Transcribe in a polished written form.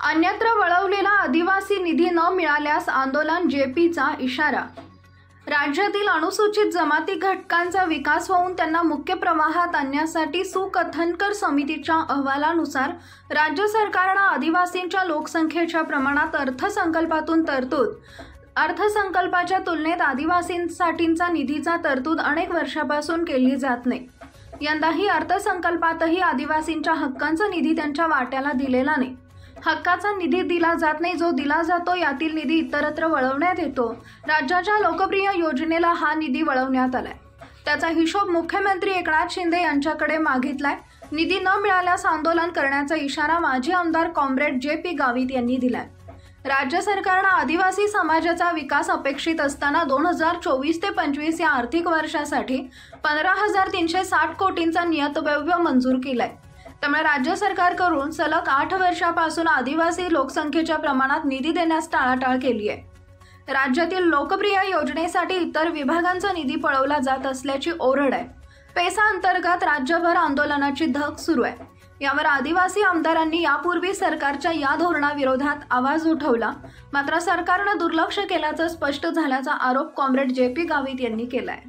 अन्यत्र वळवलेला आदिवासी निधी न मिळाल्यास आंदोलन जेपीचा इशारा। राज्यातील अनुसूचित जमाती घटकांचा विकास होऊन त्यांना मुख्य प्रवाहात आणण्यासाठी सुकथनकर समितीच्या अहवालानुसार राज्य सरकारने आदिवासींच्या लोकसंख्येच्या प्रमाणात अर्थसंकल्पातून तरतूद अर्थसंकल्पाच्या तुलनेत आदिवासींसाठीचा निधीचा तरतूद अनेक वर्षापासून केली जात नाही। यंदाही अर्थसंकल्पातही आदिवासींच्या हक्कांचा निधी त्यांच्या वाट्याला दिलेला नाही। हक्काचा निधी दिला जात नाही, जो दिला जातो यातील निधी इतरत्र वळवण्यात येतो। राज्याच्या लोकप्रिय योजनेला हा निधी वळवण्यात आलाय। त्याचा हिशोब मुख्यमंत्री एकनाथ शिंदे यांच्याकडे मागितलाय। निधी न मिळाल्यास आंदोलन करण्याचा इशारा माजी आमदार कॉम्रेड जेपी गावित यांनी दिलाय। राज्य सरकारने आदिवासी समाजाचा विकास अपेक्षित असताना 2024 ते 25 या आर्थिक वर्षासाठी 15,360 कोटींचा नियतव्यय मंजूर केलाय। त्यामुळे राज्य सरकारकडून सलग 8 वर्षापासून आदिवासी लोकसंख्येच्या प्रमाणात निधी देण्यास टाळाटाळ केली आहे। राज्यातील लोकप्रिय योजनेसाठी इतर विभागांचा निधी पळवला जात असल्याची ओरड आहे। पेसा अंतर्गत राज्यभर आंदोलनाची धग सुरू आहे। यावर आदिवासी आमदारांनी यापूर्वी सरकारच्या या धोरणाविरोधात आवाज उठवला, मात्र सरकारने दुर्लक्ष केल्याचं स्पष्ट झाल्याचा आरोप कॉम्रेड जेपी गावित यांनी केलाय।